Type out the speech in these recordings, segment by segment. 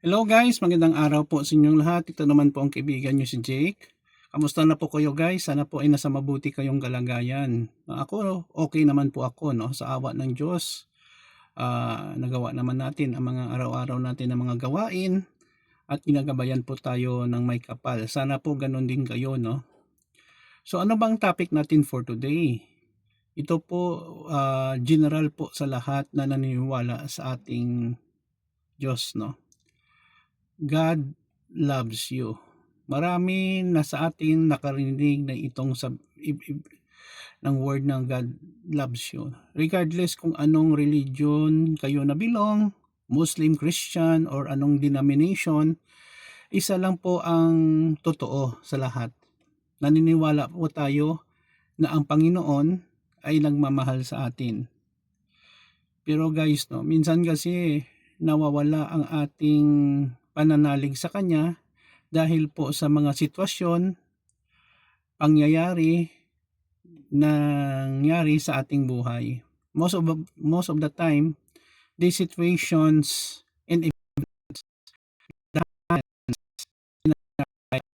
Hello guys, magandang araw po sa inyong lahat. Ito naman po ang kaibigan nyo si Jake. Kamusta na po kayo guys? Sana po ay nasa mabuti kayong kalagayan. Ako, okay naman po ako, no? Sa awa ng Diyos. Nagawa naman natin ang mga araw-araw natin na mga gawain at ginagabayan po tayo ng may kapal. Sana po ganun din kayo, no? So ano bang topic natin for today? Ito po general po sa lahat na naniniwala sa ating Diyos, no? God loves you. Marami na sa atin nakarinig na itong ng word ng God loves you. Regardless kung anong religion kayo na belong, Muslim, Christian, or anong denomination, isa lang po ang totoo sa lahat. Naniniwala po tayo na ang Panginoon ay nagmamahal sa atin. Pero guys, no, minsan kasi nawawala ang ating pananalig sa Kanya dahil po sa mga sitwasyon, pangyayari, nangyari sa ating buhay. Most of the time, these situations and events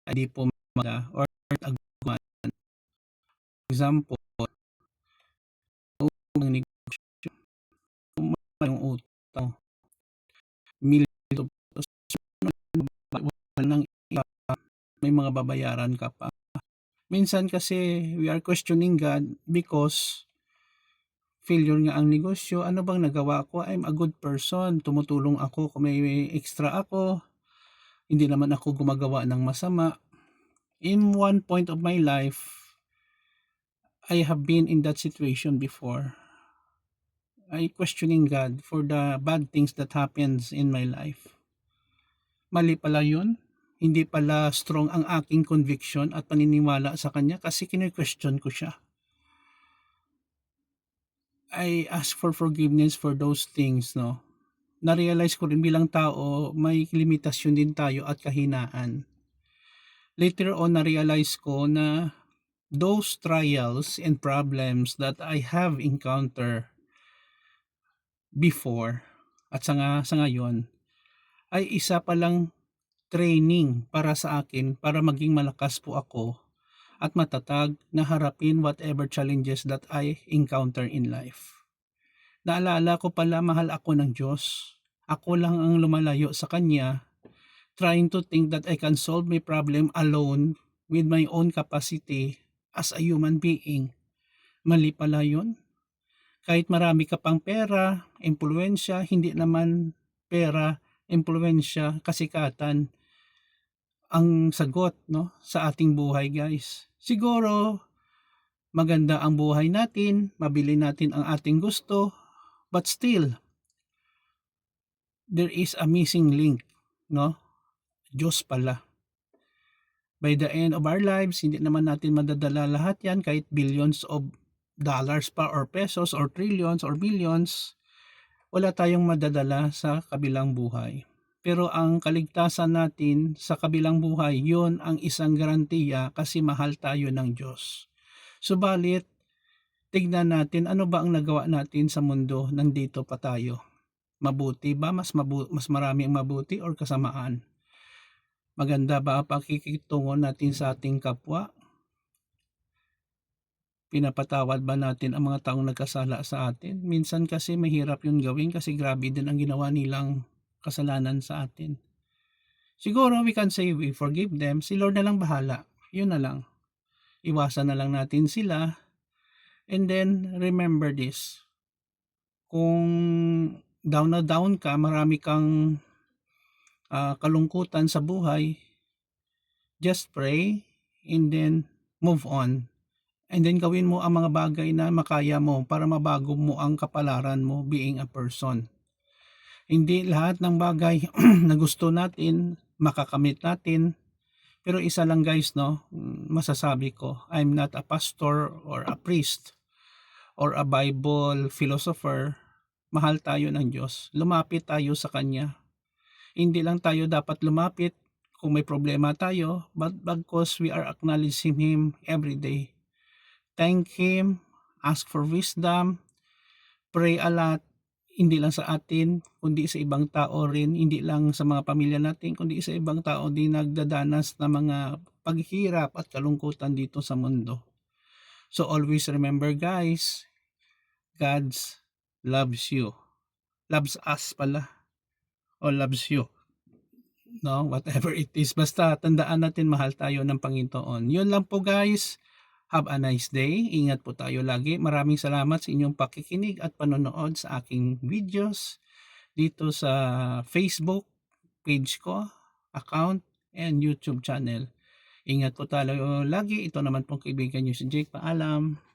hindi po maganda or aguman. Example, ng negosyo, yung utang, million ng iba, may mga babayaran ka pa. Minsan kasi we are questioning God because failure nga ang negosyo. Ano bang nagawa ko? I'm a good person. Tumutulong ako kung may extra ako. Hindi naman ako gumagawa ng masama. In one point of my life, I have been in that situation before. I questioning God for the bad things that happens in my life. Mali pala yun. Hindi pala strong ang aking conviction at paniniwala sa Kanya kasi kine-question ko siya. I ask for forgiveness for those things, no? Na-realize ko rin bilang tao, may limitasyon din tayo at kahinaan. Later on, na-realize ko na those trials and problems that I have encountered before at sa ngayon ay isa palang training para sa akin para maging malakas po ako at matatag na harapin whatever challenges that I encounter in life. Naalala ko pala mahal ako ng Diyos. Ako lang ang lumalayo sa Kanya, trying to think that I can solve my problem alone with my own capacity as a human being. Mali pala yun. Kahit marami ka pang pera, impluensya, hindi naman pera, impluensya, kasikatan ang sagot, no, sa ating buhay guys. Siguro maganda ang buhay natin, mabili natin ang ating gusto, but still there is a missing link, no? Diyos pala. By the end of our lives, hindi naman natin madadala lahat yan kahit billions of dollars pa or pesos or trillions or billions, wala tayong madadala sa kabilang buhay. Pero ang kaligtasan natin sa kabilang buhay, yon ang isang garantiya kasi mahal tayo ng Diyos. Subalit, tignan natin ano ba ang nagawa natin sa mundo nandito pa tayo. Mabuti ba? Mas marami ang mabuti or kasamaan? Maganda ba ang pakikitungo natin sa ating kapwa? Pinapatawad ba natin ang mga taong nagkasala sa atin? Minsan kasi mahirap yun gawin kasi grabe din ang ginawa nilang kasalanan sa atin. Siguro we can say we forgive them. Si Lord na lang bahala. Yun na lang. Iwasan na lang natin sila. And then remember this. Kung down na down ka, marami kang kalungkutan sa buhay, just pray and then move on. And then gawin mo ang mga bagay na makaya mo para mabago mo ang kapalaran mo being a person. Hindi lahat ng bagay na gusto natin, makakamit natin. Pero isa lang guys, no, masasabi ko, I'm not a pastor or a priest or a Bible philosopher. Mahal tayo ng Diyos. Lumapit tayo sa Kanya. Hindi lang tayo dapat lumapit kung may problema tayo, but because we are acknowledging Him every day. Thank Him, ask for wisdom, pray a lot, hindi lang sa atin, kundi sa ibang tao rin, hindi lang sa mga pamilya natin, kundi sa ibang tao din nagdadanas ng mga paghihirap at kalungkutan dito sa mundo. So always remember guys, God's loves you. Loves us pala. O loves you. No, whatever it is. Basta tandaan natin mahal tayo ng Panginoon. Yun lang po guys. Have a nice day. Ingat po tayo lagi. Maraming salamat sa inyong pakikinig at panonood sa aking videos dito sa Facebook page ko, account, and YouTube channel. Ingat po tayo lagi. Ito naman pong kaibigan nyo si Jake. Paalam.